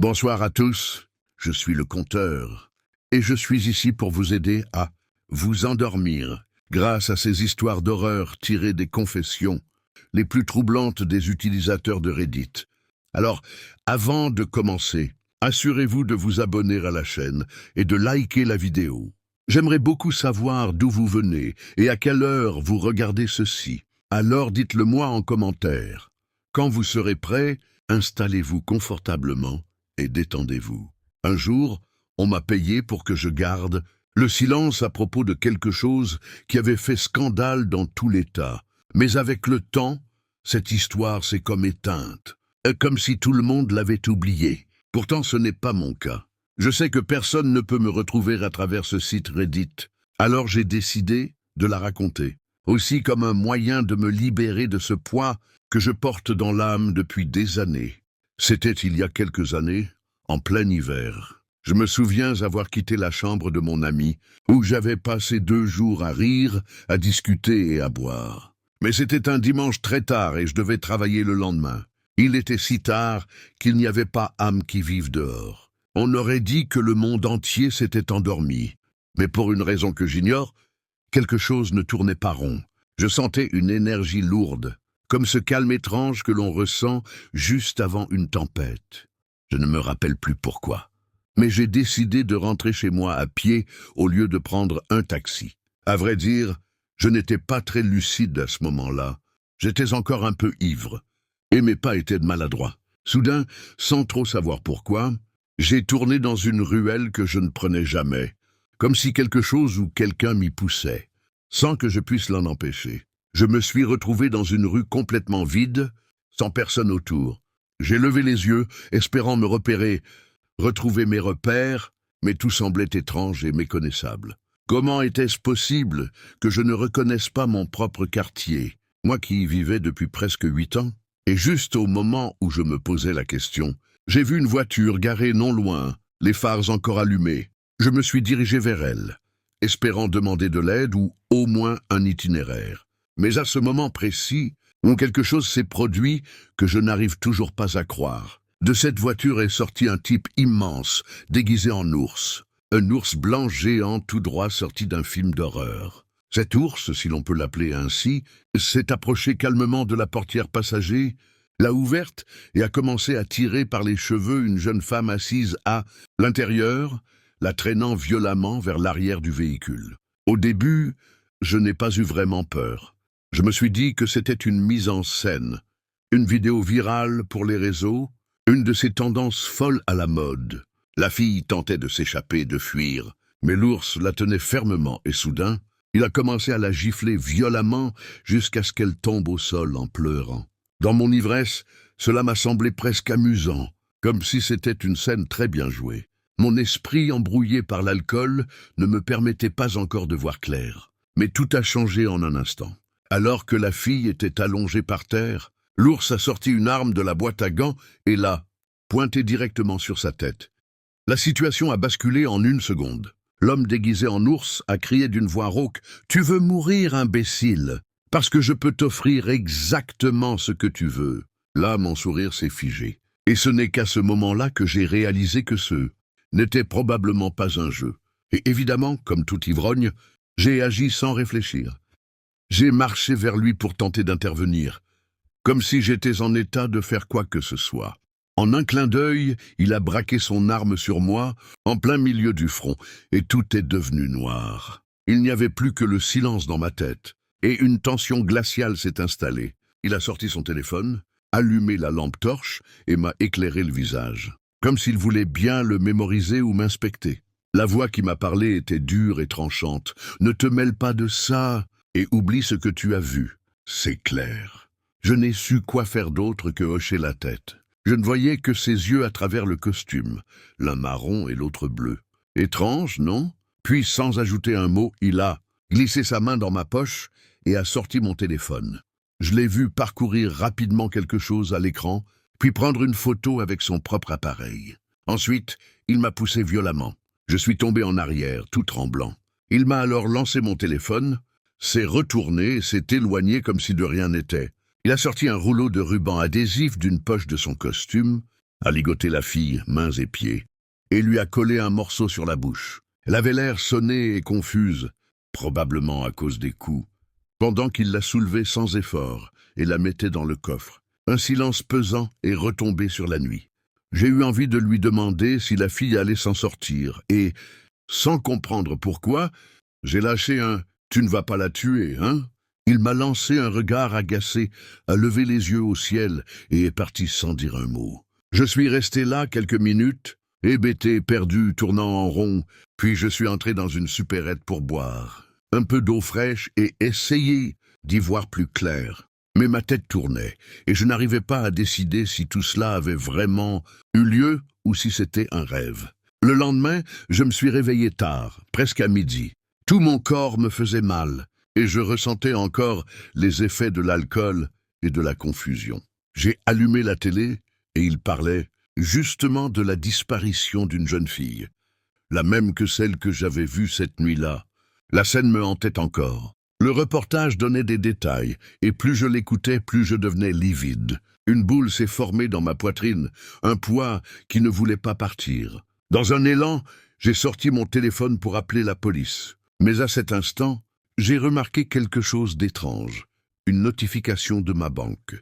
Bonsoir à tous, je suis le conteur, et je suis ici pour vous aider à vous endormir grâce à ces histoires d'horreur tirées des confessions les plus troublantes des utilisateurs de Reddit. Alors, avant de commencer, assurez-vous de vous abonner à la chaîne et de liker la vidéo. J'aimerais beaucoup savoir d'où vous venez et à quelle heure vous regardez ceci. Alors dites-le moi en commentaire. Quand vous serez prêt, installez-vous confortablement et détendez-vous. Un jour, on m'a payé pour que je garde le silence à propos de quelque chose qui avait fait scandale dans tout l'État. Mais avec le temps, cette histoire s'est comme éteinte, comme si tout le monde l'avait oubliée. Pourtant, ce n'est pas mon cas. Je sais que personne ne peut me retrouver à travers ce site Reddit. Alors j'ai décidé de la raconter, aussi comme un moyen de me libérer de ce poids que je porte dans l'âme depuis des années. C'était il y a quelques années, en plein hiver. Je me souviens avoir quitté la chambre de mon ami, où j'avais passé 2 jours à rire, à discuter et à boire. Mais c'était un dimanche très tard et je devais travailler le lendemain. Il était si tard qu'il n'y avait pas âme qui vive dehors. On aurait dit que le monde entier s'était endormi. Mais pour une raison que j'ignore, quelque chose ne tournait pas rond. Je sentais une énergie lourde, comme ce calme étrange que l'on ressent juste avant une tempête. Je ne me rappelle plus pourquoi. Mais j'ai décidé de rentrer chez moi à pied au lieu de prendre un taxi. À vrai dire, je n'étais pas très lucide à ce moment-là. J'étais encore un peu ivre, et mes pas étaient maladroits. Soudain, sans trop savoir pourquoi, j'ai tourné dans une ruelle que je ne prenais jamais, comme si quelque chose ou quelqu'un m'y poussait, sans que je puisse l'en empêcher. Je me suis retrouvé dans une rue complètement vide, sans personne autour. J'ai levé les yeux, espérant me repérer, retrouver mes repères, mais tout semblait étrange et méconnaissable. Comment était-ce possible que je ne reconnaisse pas mon propre quartier, moi qui y vivais depuis presque 8 ans? Et juste au moment où je me posais la question, j'ai vu une voiture garée non loin, les phares encore allumés. Je me suis dirigé vers elle, espérant demander de l'aide ou au moins un itinéraire. Mais à ce moment précis, où quelque chose s'est produit que je n'arrive toujours pas à croire. De cette voiture est sorti un type immense, déguisé en ours. Un ours blanc géant tout droit sorti d'un film d'horreur. Cet ours, si l'on peut l'appeler ainsi, s'est approché calmement de la portière passager, l'a ouverte et a commencé à tirer par les cheveux une jeune femme assise à l'intérieur, la traînant violemment vers l'arrière du véhicule. Au début, je n'ai pas eu vraiment peur. Je me suis dit que c'était une mise en scène, une vidéo virale pour les réseaux, une de ces tendances folles à la mode. La fille tentait de s'échapper, de fuir, mais l'ours la tenait fermement et soudain, il a commencé à la gifler violemment jusqu'à ce qu'elle tombe au sol en pleurant. Dans mon ivresse, cela m'a semblé presque amusant, comme si c'était une scène très bien jouée. Mon esprit embrouillé par l'alcool ne me permettait pas encore de voir clair. Mais tout a changé en un instant. Alors que la fille était allongée par terre, l'ours a sorti une arme de la boîte à gants et l'a pointée directement sur sa tête. La situation a basculé en 1 seconde. L'homme déguisé en ours a crié d'une voix rauque « Tu veux mourir, imbécile, parce que je peux t'offrir exactement ce que tu veux. » Là, mon sourire s'est figé. Et ce n'est qu'à ce moment-là que j'ai réalisé que ce n'était probablement pas un jeu. Et évidemment, comme tout ivrogne, j'ai agi sans réfléchir. J'ai marché vers lui pour tenter d'intervenir, comme si j'étais en état de faire quoi que ce soit. En un clin d'œil, il a braqué son arme sur moi, en plein milieu du front, et tout est devenu noir. Il n'y avait plus que le silence dans ma tête, et une tension glaciale s'est installée. Il a sorti son téléphone, allumé la lampe torche, et m'a éclairé le visage, comme s'il voulait bien le mémoriser ou m'inspecter. La voix qui m'a parlé était dure et tranchante. « Ne te mêle pas de ça, et oublie ce que tu as vu. » C'est clair. Je n'ai su quoi faire d'autre que hocher la tête. Je ne voyais que ses yeux à travers le costume, l'un marron et l'autre bleu. Étrange, non? Puis, sans ajouter un mot, il a glissé sa main dans ma poche et a sorti mon téléphone. Je l'ai vu parcourir rapidement quelque chose à l'écran, puis prendre une photo avec son propre appareil. Ensuite, il m'a poussé violemment. Je suis tombé en arrière, tout tremblant. Il m'a alors lancé mon téléphone, s'est retourné et s'est éloigné comme si de rien n'était. Il a sorti un rouleau de ruban adhésif d'une poche de son costume a ligoté la fille, mains et pieds, et lui a collé un morceau sur la bouche. Elle avait l'air sonnée et confuse, probablement à cause des coups, pendant qu'il la soulevait sans effort et la mettait dans le coffre. Un silence pesant est retombé sur la nuit. J'ai eu envie de lui demander si la fille allait s'en sortir, et, sans comprendre pourquoi, j'ai lâché un « Tu ne vas pas la tuer, hein ?» Il m'a lancé un regard agacé, a levé les yeux au ciel et est parti sans dire un mot. Je suis resté là quelques minutes, hébété, perdu, tournant en rond, puis je suis entré dans une supérette pour boire un peu d'eau fraîche et essayer d'y voir plus clair. Mais ma tête tournait, et je n'arrivais pas à décider si tout cela avait vraiment eu lieu ou si c'était un rêve. Le lendemain, je me suis réveillé tard, presque à midi. Tout mon corps me faisait mal, et je ressentais encore les effets de l'alcool et de la confusion. J'ai allumé la télé, et il parlait justement de la disparition d'une jeune fille, la même que celle que j'avais vue cette nuit-là. La scène me hantait encore. Le reportage donnait des détails, et plus je l'écoutais, plus je devenais livide. Une boule s'est formée dans ma poitrine, un poids qui ne voulait pas partir. Dans un élan, j'ai sorti mon téléphone pour appeler la police. Mais à cet instant, j'ai remarqué quelque chose d'étrange, une notification de ma banque.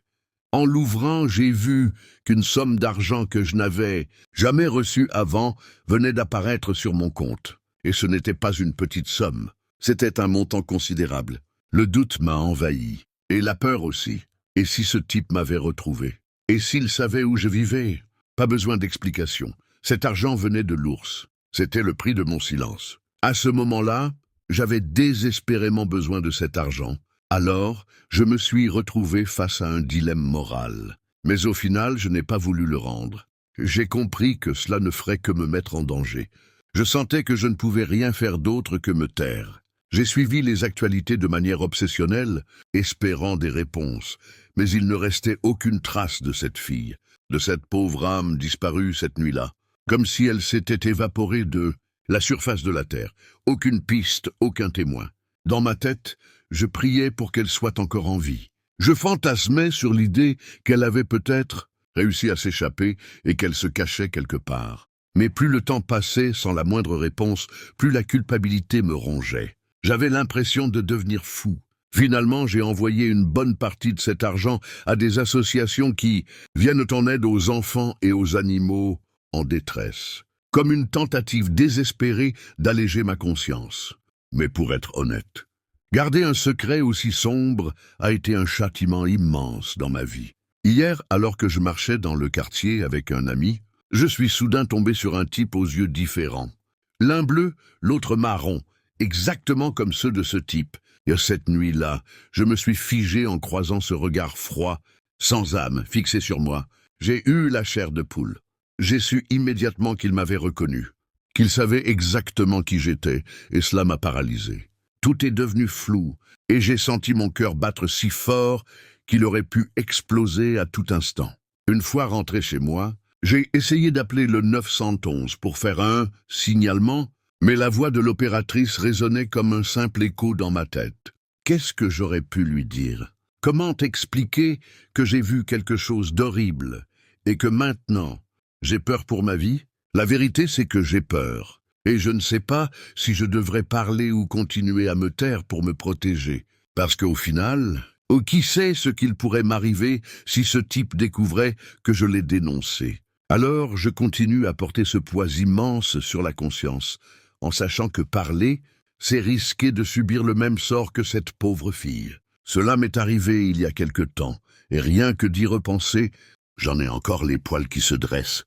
En l'ouvrant, j'ai vu qu'une somme d'argent que je n'avais jamais reçue avant venait d'apparaître sur mon compte. Et ce n'était pas une petite somme. C'était un montant considérable. Le doute m'a envahi, et la peur aussi. Et si ce type m'avait retrouvé? Et s'il savait où je vivais? Pas besoin d'explication. Cet argent venait de l'ours. C'était le prix de mon silence. À ce moment-là, j'avais désespérément besoin de cet argent. Alors, je me suis retrouvé face à un dilemme moral. Mais au final, je n'ai pas voulu le rendre. J'ai compris que cela ne ferait que me mettre en danger. Je sentais que je ne pouvais rien faire d'autre que me taire. J'ai suivi les actualités de manière obsessionnelle, espérant des réponses, mais il ne restait aucune trace de cette fille, de cette pauvre âme disparue cette nuit-là, comme si elle s'était évaporée de la surface de la terre. Aucune piste, aucun témoin. Dans ma tête, je priais pour qu'elle soit encore en vie. Je fantasmais sur l'idée qu'elle avait peut-être réussi à s'échapper et qu'elle se cachait quelque part. Mais plus le temps passait sans la moindre réponse, plus la culpabilité me rongeait. J'avais l'impression de devenir fou. Finalement, j'ai envoyé une bonne partie de cet argent à des associations qui viennent en aide aux enfants et aux animaux en détresse, comme une tentative désespérée d'alléger ma conscience. Mais pour être honnête, garder un secret aussi sombre a été un châtiment immense dans ma vie. Hier, alors que je marchais dans le quartier avec un ami, je suis soudain tombé sur un type aux yeux différents. L'un bleu, l'autre marron, exactement comme ceux de ce type. Et cette nuit-là, je me suis figé en croisant ce regard froid, sans âme, fixé sur moi. J'ai eu la chair de poule. J'ai su immédiatement qu'il m'avait reconnu, qu'il savait exactement qui j'étais, et cela m'a paralysé. Tout est devenu flou, et j'ai senti mon cœur battre si fort qu'il aurait pu exploser à tout instant. Une fois rentré chez moi, j'ai essayé d'appeler le 911 pour faire un signalement, mais la voix de l'opératrice résonnait comme un simple écho dans ma tête. Qu'est-ce que j'aurais pu lui dire? Comment expliquer que j'ai vu quelque chose d'horrible et que maintenant, j'ai peur pour ma vie? La vérité, c'est que j'ai peur, et je ne sais pas si je devrais parler ou continuer à me taire pour me protéger, parce qu'au final, qui sait ce qu'il pourrait m'arriver si ce type découvrait que je l'ai dénoncé? Alors, je continue à porter ce poids immense sur la conscience, en sachant que parler, c'est risquer de subir le même sort que cette pauvre fille. Cela m'est arrivé il y a quelque temps, et rien que d'y repenser, j'en ai encore les poils qui se dressent.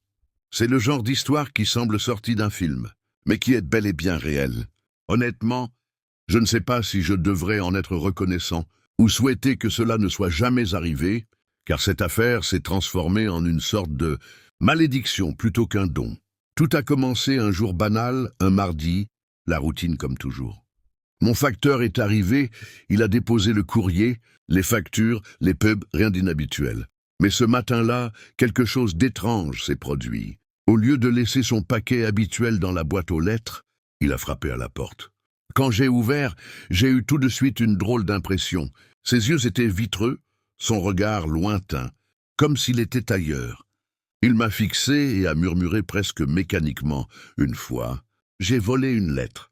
C'est le genre d'histoire qui semble sortie d'un film, mais qui est bel et bien réelle. Honnêtement, je ne sais pas si je devrais en être reconnaissant, ou souhaiter que cela ne soit jamais arrivé, car cette affaire s'est transformée en une sorte de malédiction plutôt qu'un don. Tout a commencé un jour banal, un mardi, la routine comme toujours. Mon facteur est arrivé, il a déposé le courrier, les factures, les pubs, rien d'inhabituel. Mais ce matin-là, quelque chose d'étrange s'est produit. Au lieu de laisser son paquet habituel dans la boîte aux lettres, il a frappé à la porte. Quand j'ai ouvert, j'ai eu tout de suite une drôle d'impression. Ses yeux étaient vitreux, son regard lointain, comme s'il était ailleurs. Il m'a fixé et a murmuré presque mécaniquement. Une fois, j'ai volé une lettre.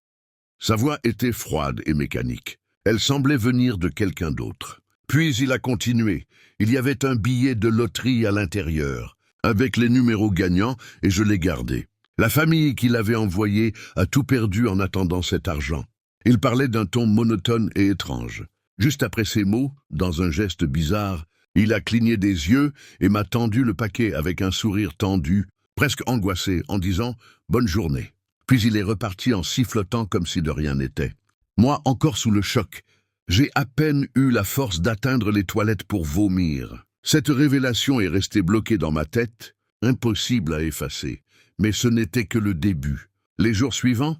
Sa voix était froide et mécanique. Elle semblait venir de quelqu'un d'autre. Puis il a continué. Il y avait un billet de loterie à l'intérieur, avec les numéros gagnants, et je l'ai gardé. La famille qui l'avait envoyé a tout perdu en attendant cet argent. Il parlait d'un ton monotone et étrange. Juste après ces mots, dans un geste bizarre, il a cligné des yeux et m'a tendu le paquet avec un sourire tendu, presque angoissé, en disant « Bonne journée ». Puis il est reparti en sifflotant comme si de rien n'était. Moi, encore sous le choc, j'ai à peine eu la force d'atteindre les toilettes pour vomir. Cette révélation est restée bloquée dans ma tête, impossible à effacer. Mais ce n'était que le début. Les jours suivants,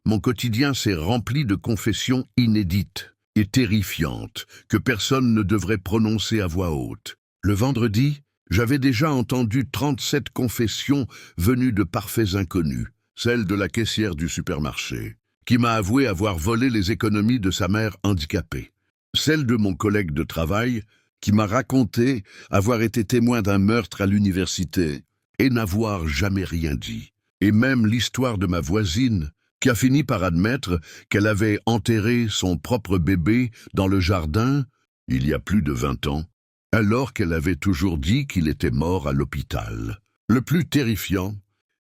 mon quotidien s'est rempli de confessions inédites et terrifiantes que personne ne devrait prononcer à voix haute. Le vendredi, j'avais déjà entendu 37 confessions venues de parfaits inconnus. Celle de la caissière du supermarché, qui m'a avoué avoir volé les économies de sa mère handicapée. Celle de mon collègue de travail, qui m'a raconté avoir été témoin d'un meurtre à l'université et n'avoir jamais rien dit. Et même l'histoire de ma voisine, qui a fini par admettre qu'elle avait enterré son propre bébé dans le jardin, il y a plus de 20 ans, alors qu'elle avait toujours dit qu'il était mort à l'hôpital. Le plus terrifiant,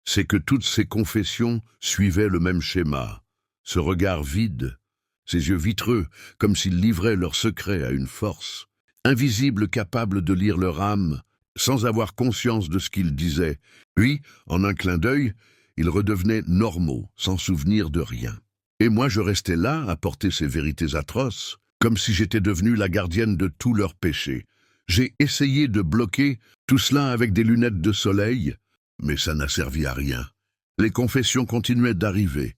c'est que toutes ces confessions suivaient le même schéma. Ce regard vide, ces yeux vitreux, comme s'ils livraient leurs secrets à une force, invisible capable de lire leur âme, sans avoir conscience de ce qu'ils disaient. Puis, en un clin d'œil, ils redevenaient normaux, sans souvenir de rien. Et moi, je restais là, à porter ces vérités atroces, comme si j'étais devenue la gardienne de tous leurs péchés. J'ai essayé de bloquer tout cela avec des lunettes de soleil, mais ça n'a servi à rien. Les confessions continuaient d'arriver,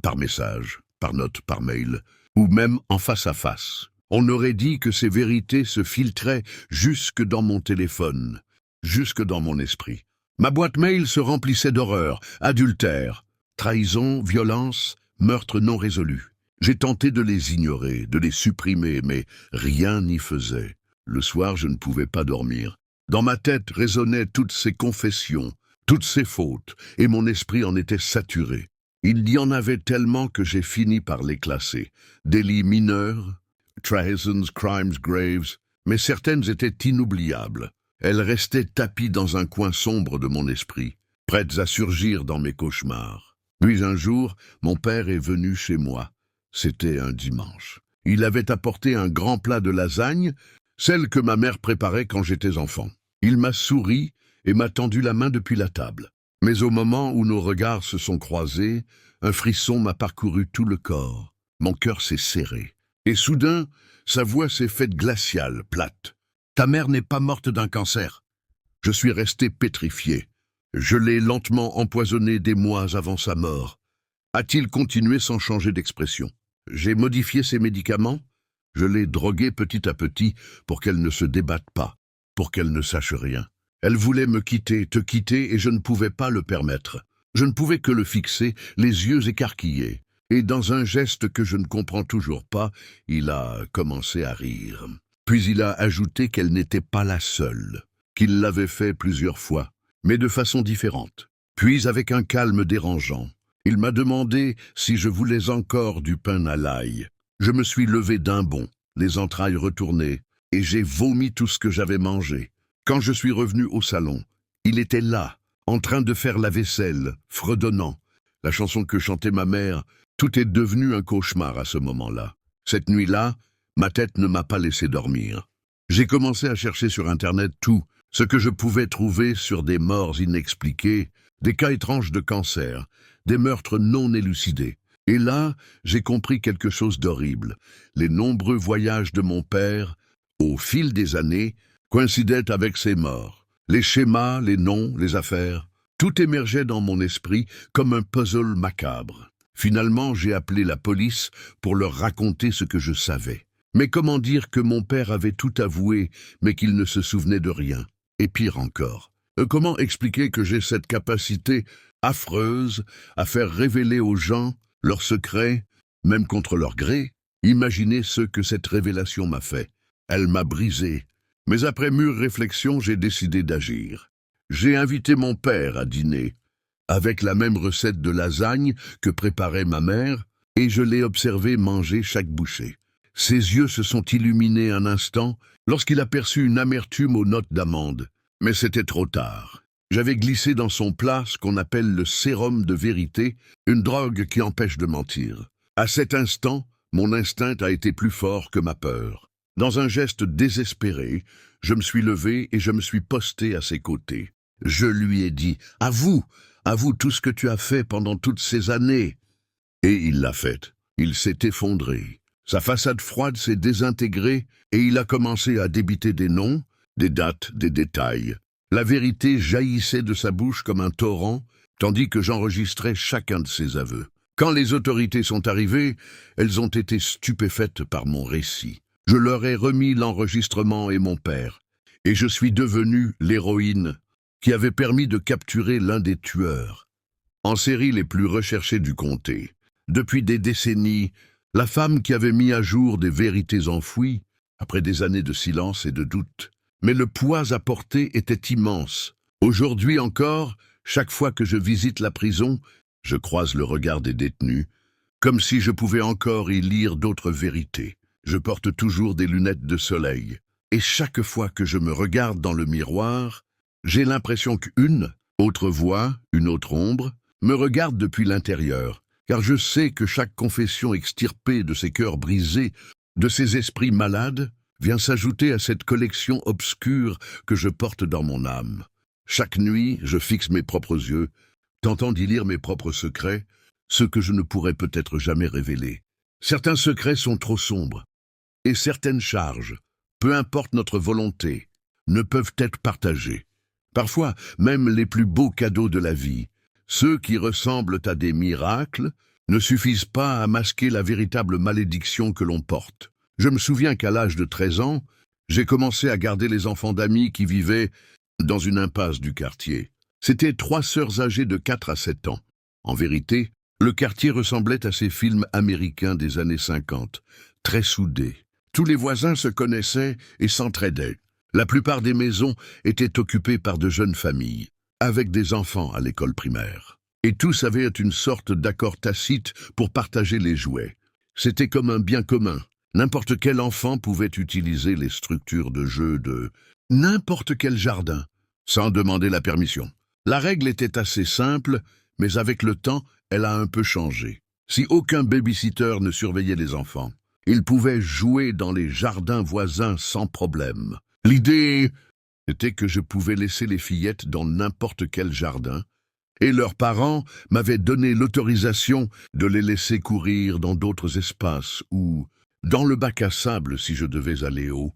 par message, par note, par mail, ou même en face à face. On aurait dit que ces vérités se filtraient jusque dans mon téléphone, jusque dans mon esprit. Ma boîte mail se remplissait d'horreurs, adultère, trahison, violence, meurtres non résolus. J'ai tenté de les ignorer, de les supprimer, mais rien n'y faisait. Le soir, je ne pouvais pas dormir. Dans ma tête résonnaient toutes ces confessions, toutes ces fautes, et mon esprit en était saturé. Il y en avait tellement que j'ai fini par les classer. Délits mineurs, treasons, crimes graves, mais certaines étaient inoubliables. Elles restaient tapies dans un coin sombre de mon esprit, prêtes à surgir dans mes cauchemars. Puis un jour, mon père est venu chez moi. C'était un dimanche. Il avait apporté un grand plat de lasagne, celle que ma mère préparait quand j'étais enfant. Il m'a souri et m'a tendu la main depuis la table. Mais au moment où nos regards se sont croisés, un frisson m'a parcouru tout le corps. Mon cœur s'est serré. Et soudain, sa voix s'est faite glaciale, plate. « Ta mère n'est pas morte d'un cancer. » Je suis resté pétrifié. Je l'ai lentement empoisonnée des mois avant sa mort. A-t-il continué sans changer d'expression? J'ai modifié ses médicaments. Je l'ai droguée petit à petit pour qu'elle ne se débatte pas, pour qu'elle ne sache rien. Elle voulait me quitter, te quitter, et je ne pouvais pas le permettre. Je ne pouvais que le fixer, les yeux écarquillés. Et dans un geste que je ne comprends toujours pas, il a commencé à rire. Puis il a ajouté qu'elle n'était pas la seule, qu'il l'avait fait plusieurs fois, mais de façon différente. Puis, avec un calme dérangeant, il m'a demandé si je voulais encore du pain à l'ail. Je me suis levé d'un bond, les entrailles retournées, et j'ai vomi tout ce que j'avais mangé. Quand je suis revenu au salon, il était là, en train de faire la vaisselle, fredonnant. La chanson que chantait ma mère, tout est devenu un cauchemar à ce moment-là. Cette nuit-là, ma tête ne m'a pas laissé dormir. J'ai commencé à chercher sur Internet tout, ce que je pouvais trouver sur des morts inexpliquées, des cas étranges de cancer, des meurtres non élucidés. Et là, j'ai compris quelque chose d'horrible. Les nombreux voyages de mon père, au fil des années, coïncidaient avec ses morts. Les schémas, les noms, les affaires, tout émergeait dans mon esprit comme un puzzle macabre. Finalement, j'ai appelé la police pour leur raconter ce que je savais. Mais comment dire que mon père avait tout avoué, mais qu'il ne se souvenait de rien? Et pire encore, comment expliquer que j'ai cette capacité affreuse à faire révéler aux gens leurs secrets, même contre leur gré? Imaginez ce que cette révélation m'a fait. Elle m'a brisé. Mais après mûre réflexion, j'ai décidé d'agir. J'ai invité mon père à dîner, avec la même recette de lasagne que préparait ma mère, et je l'ai observé manger chaque bouchée. Ses yeux se sont illuminés un instant lorsqu'il aperçut une amertume aux notes d'amande. Mais c'était trop tard. J'avais glissé dans son plat ce qu'on appelle le sérum de vérité, une drogue qui empêche de mentir. À cet instant, mon instinct a été plus fort que ma peur. Dans un geste désespéré, je me suis levé et je me suis posté à ses côtés. Je lui ai dit « Avoue tout ce que tu as fait pendant toutes ces années !» Et il l'a fait. Il s'est effondré. Sa façade froide s'est désintégrée et il a commencé à débiter des noms, des dates, des détails. La vérité jaillissait de sa bouche comme un torrent, tandis que j'enregistrais chacun de ses aveux. Quand les autorités sont arrivées, elles ont été stupéfaites par mon récit. Je leur ai remis l'enregistrement et mon père, et je suis devenu l'héroïne qui avait permis de capturer l'un des tueurs, en série les plus recherchés du comté. Depuis des décennies, la femme qui avait mis à jour des vérités enfouies, après des années de silence et de doute. Mais le poids à porter était immense. Aujourd'hui encore, chaque fois que je visite la prison, je croise le regard des détenus, comme si je pouvais encore y lire d'autres vérités. Je porte toujours des lunettes de soleil, et chaque fois que je me regarde dans le miroir, j'ai l'impression qu'une autre voix, une autre ombre, me regarde depuis l'intérieur, car je sais que chaque confession extirpée de ces cœurs brisés, de ces esprits malades, vient s'ajouter à cette collection obscure que je porte dans mon âme. Chaque nuit, je fixe mes propres yeux, tentant d'y lire mes propres secrets, ceux que je ne pourrais peut-être jamais révéler. Certains secrets sont trop sombres, et certaines charges, peu importe notre volonté, ne peuvent être partagées. Parfois, même les plus beaux cadeaux de la vie, ceux qui ressemblent à des miracles, ne suffisent pas à masquer la véritable malédiction que l'on porte. Je me souviens qu'à l'âge de 13 ans, j'ai commencé à garder les enfants d'amis qui vivaient dans une impasse du quartier. C'étaient 3 sœurs âgées de 4 à 7 ans. En vérité, le quartier ressemblait à ces films américains des années 50, très soudés. Tous les voisins se connaissaient et s'entraidaient. La plupart des maisons étaient occupées par de jeunes familles, avec des enfants à l'école primaire. Et tous avaient une sorte d'accord tacite pour partager les jouets. C'était comme un bien commun. N'importe quel enfant pouvait utiliser les structures de jeu de n'importe quel jardin, sans demander la permission. La règle était assez simple, mais avec le temps, elle a un peu changé. Si aucun babysitter ne surveillait les enfants, ils pouvaient jouer dans les jardins voisins sans problème. L'idée était que je pouvais laisser les fillettes dans n'importe quel jardin, et leurs parents m'avaient donné l'autorisation de les laisser courir dans d'autres espaces ou dans le bac à sable si je devais aller aux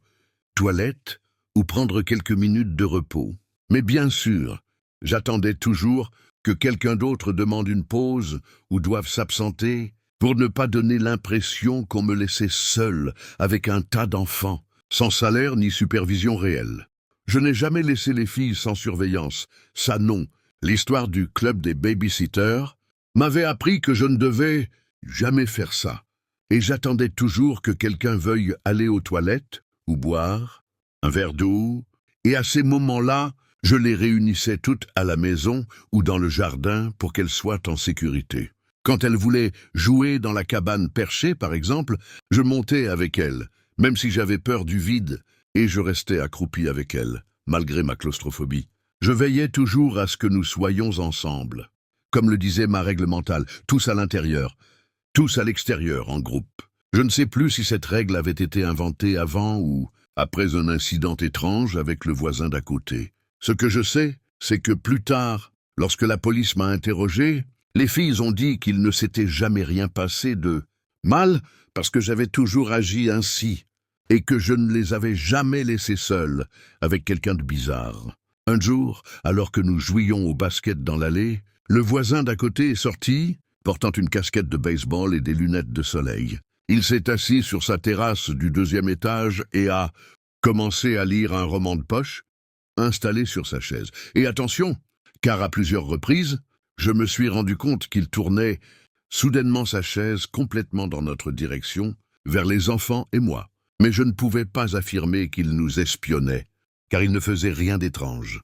toilettes ou prendre quelques minutes de repos. Mais bien sûr, j'attendais toujours que quelqu'un d'autre demande une pause ou doive s'absenter pour ne pas donner l'impression qu'on me laissait seul avec un tas d'enfants, sans salaire ni supervision réelle. Je n'ai jamais laissé les filles sans surveillance. Ça non, l'histoire du club des babysitters m'avait appris que je ne devais jamais faire ça. Et j'attendais toujours que quelqu'un veuille aller aux toilettes ou boire un verre d'eau. Et à ces moments-là, je les réunissais toutes à la maison ou dans le jardin pour qu'elles soient en sécurité. Quand elles voulaient jouer dans la cabane perchée, par exemple, je montais avec elles, même si j'avais peur du vide, et je restais accroupi avec elles, malgré ma claustrophobie. Je veillais toujours à ce que nous soyons ensemble. Comme le disait ma règle mentale, tous à l'intérieur, tous à l'extérieur, en groupe. Je ne sais plus si cette règle avait été inventée avant ou après un incident étrange avec le voisin d'à côté. Ce que je sais, c'est que plus tard, lorsque la police m'a interrogé, les filles ont dit qu'il ne s'était jamais rien passé de mal parce que j'avais toujours agi ainsi et que je ne les avais jamais laissées seules avec quelqu'un de bizarre. Un jour, alors que nous jouions au basket dans l'allée, le voisin d'à côté est sorti, portant une casquette de baseball et des lunettes de soleil. Il s'est assis sur sa terrasse du 2e étage et a commencé à lire un roman de poche, installé sur sa chaise. Et attention, car à plusieurs reprises, je me suis rendu compte qu'il tournait soudainement sa chaise complètement dans notre direction, vers les enfants et moi. Mais je ne pouvais pas affirmer qu'il nous espionnait, car il ne faisait rien d'étrange.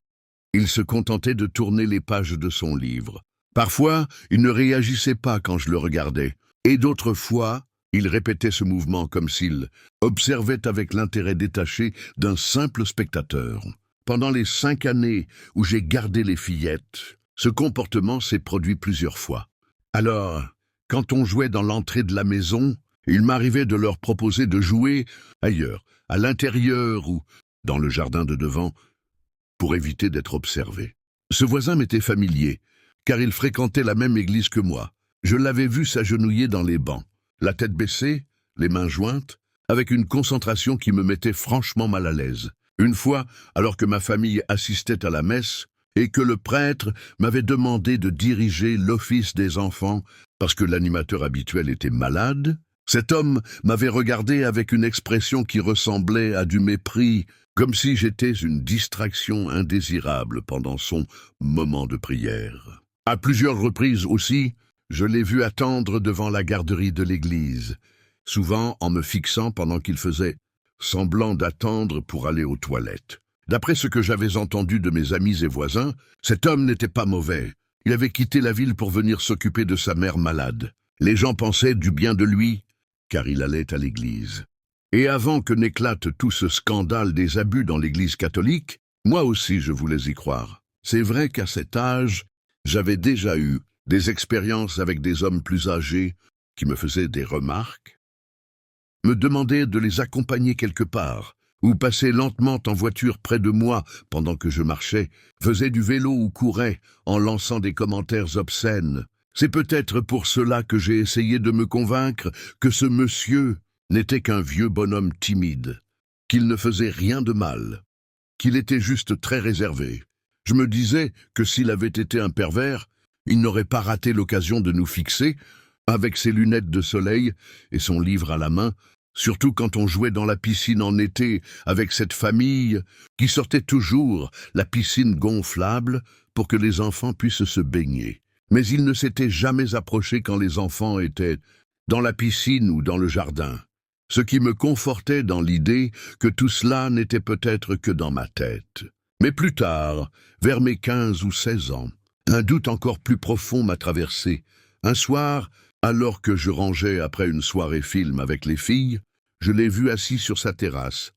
Il se contentait de tourner les pages de son livre. Parfois, il ne réagissait pas quand je le regardais, et d'autres fois, il répétait ce mouvement comme s'il observait avec l'intérêt détaché d'un simple spectateur. Pendant les 5 années où j'ai gardé les fillettes, ce comportement s'est produit plusieurs fois. Alors, quand on jouait dans l'entrée de la maison, il m'arrivait de leur proposer de jouer ailleurs, à l'intérieur ou dans le jardin de devant, pour éviter d'être observé. Ce voisin m'était familier, car il fréquentait la même église que moi. Je l'avais vu s'agenouiller dans les bancs, la tête baissée, les mains jointes, avec une concentration qui me mettait franchement mal à l'aise. Une fois, alors que ma famille assistait à la messe, et que le prêtre m'avait demandé de diriger l'office des enfants parce que l'animateur habituel était malade, cet homme m'avait regardé avec une expression qui ressemblait à du mépris, comme si j'étais une distraction indésirable pendant son moment de prière. À plusieurs reprises aussi, je l'ai vu attendre devant la garderie de l'église, souvent en me fixant pendant qu'il faisait semblant d'attendre pour aller aux toilettes. D'après ce que j'avais entendu de mes amis et voisins, cet homme n'était pas mauvais. Il avait quitté la ville pour venir s'occuper de sa mère malade. Les gens pensaient du bien de lui, car il allait à l'église. Et avant que n'éclate tout ce scandale des abus dans l'église catholique, moi aussi je voulais y croire. C'est vrai qu'à cet âge, j'avais déjà eu des expériences avec des hommes plus âgés qui me faisaient des remarques, me demandaient de les accompagner quelque part, ou passaient lentement en voiture près de moi pendant que je marchais, faisaient du vélo ou couraient en lançant des commentaires obscènes. C'est peut-être pour cela que j'ai essayé de me convaincre que ce monsieur n'était qu'un vieux bonhomme timide, qu'il ne faisait rien de mal, qu'il était juste très réservé. Je me disais que s'il avait été un pervers, il n'aurait pas raté l'occasion de nous fixer, avec ses lunettes de soleil et son livre à la main, surtout quand on jouait dans la piscine en été avec cette famille qui sortait toujours la piscine gonflable pour que les enfants puissent se baigner. Mais il ne s'était jamais approché quand les enfants étaient dans la piscine ou dans le jardin, ce qui me confortait dans l'idée que tout cela n'était peut-être que dans ma tête. Mais plus tard, vers mes 15 ou 16 ans, un doute encore plus profond m'a traversé. Un soir, alors que je rangeais après une soirée film avec les filles, je l'ai vu assis sur sa terrasse,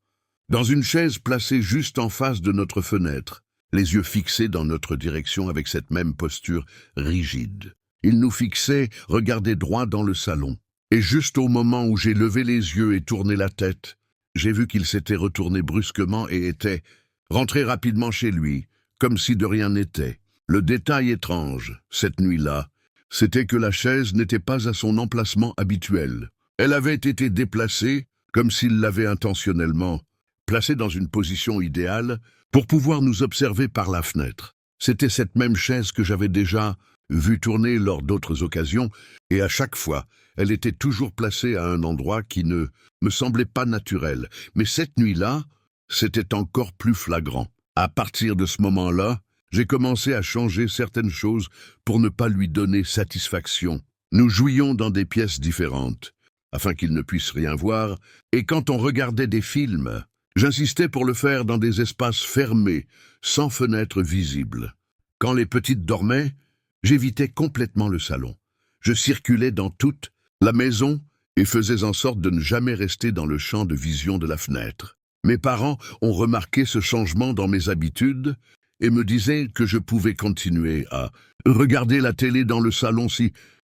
dans une chaise placée juste en face de notre fenêtre, les yeux fixés dans notre direction avec cette même posture rigide. Il nous fixait, regardait droit dans le salon. Et juste au moment où j'ai levé les yeux et tourné la tête, j'ai vu qu'il s'était retourné brusquement et était rentré rapidement chez lui, comme si de rien n'était. Le détail étrange, cette nuit-là, c'était que la chaise n'était pas à son emplacement habituel. Elle avait été déplacée, comme s'il l'avait intentionnellement, placée dans une position idéale pour pouvoir nous observer par la fenêtre. C'était cette même chaise que j'avais déjà vue tourner lors d'autres occasions, et à chaque fois, elle était toujours placée à un endroit qui ne me semblait pas naturel. Mais cette nuit-là, c'était encore plus flagrant. À partir de ce moment-là, j'ai commencé à changer certaines choses pour ne pas lui donner satisfaction. Nous jouions dans des pièces différentes, afin qu'il ne puisse rien voir, et quand on regardait des films, j'insistais pour le faire dans des espaces fermés, sans fenêtres visibles. Quand les petites dormaient, j'évitais complètement le salon. Je circulais dans toute la maison et faisais en sorte de ne jamais rester dans le champ de vision de la fenêtre. Mes parents ont remarqué ce changement dans mes habitudes et me disaient que je pouvais continuer à regarder la télé dans le salon si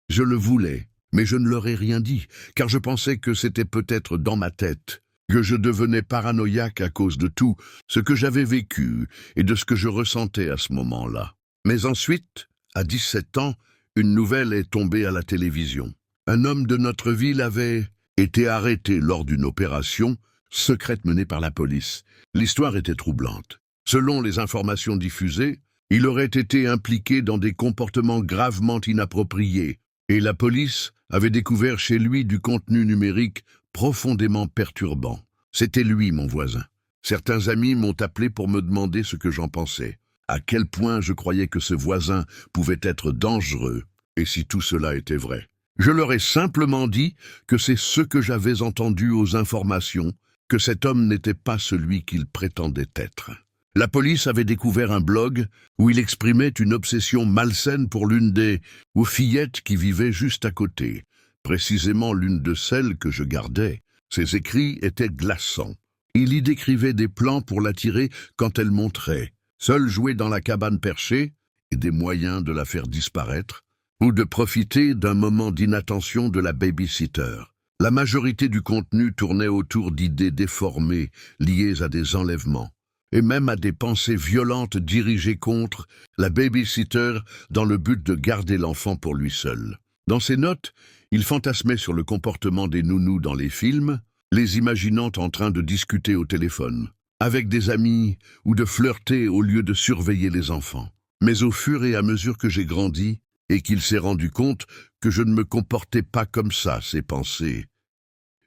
je le voulais. Mais je ne leur ai rien dit, car je pensais que c'était peut-être dans ma tête, que je devenais paranoïaque à cause de tout ce que j'avais vécu et de ce que je ressentais à ce moment-là. Mais ensuite, à 17 ans, une nouvelle est tombée à la télévision. Un homme de notre ville avait été arrêté lors d'une opération secrète menée par la police. L'histoire était troublante. Selon les informations diffusées, il aurait été impliqué dans des comportements gravement inappropriés, et la police avait découvert chez lui du contenu numérique profondément perturbant. C'était lui, mon voisin. Certains amis m'ont appelé pour me demander ce que j'en pensais, à quel point je croyais que ce voisin pouvait être dangereux, et si tout cela était vrai. Je leur ai simplement dit que c'est ce que j'avais entendu aux informations, que cet homme n'était pas celui qu'il prétendait être. La police avait découvert un blog où il exprimait une obsession malsaine pour l'une des fillettes qui vivait juste à côté, précisément l'une de celles que je gardais. Ses écrits étaient glaçants. Il y décrivait des plans pour l'attirer quand elle monterait, seule jouer dans la cabane perchée, et des moyens de la faire disparaître, ou de profiter d'un moment d'inattention de la babysitter. La majorité du contenu tournait autour d'idées déformées liées à des enlèvements, et même à des pensées violentes dirigées contre la babysitter dans le but de garder l'enfant pour lui seul. Dans ses notes, il fantasmait sur le comportement des nounous dans les films, les imaginant en train de discuter au téléphone, avec des amis ou de flirter au lieu de surveiller les enfants. Mais au fur et à mesure que j'ai grandi, et qu'il s'est rendu compte que je ne me comportais pas comme ça, ses pensées,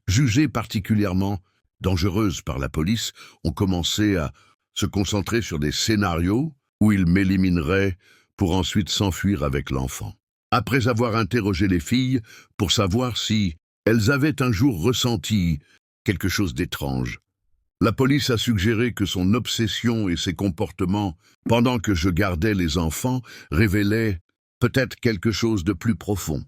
jugées particulièrement dangereuses par la police, ont commencé à se concentrer sur des scénarios où il m'éliminerait pour ensuite s'enfuir avec l'enfant. Après avoir interrogé les filles pour savoir si elles avaient un jour ressenti quelque chose d'étrange, la police a suggéré que son obsession et ses comportements, pendant que je gardais les enfants, révélaient peut-être quelque chose de plus profond.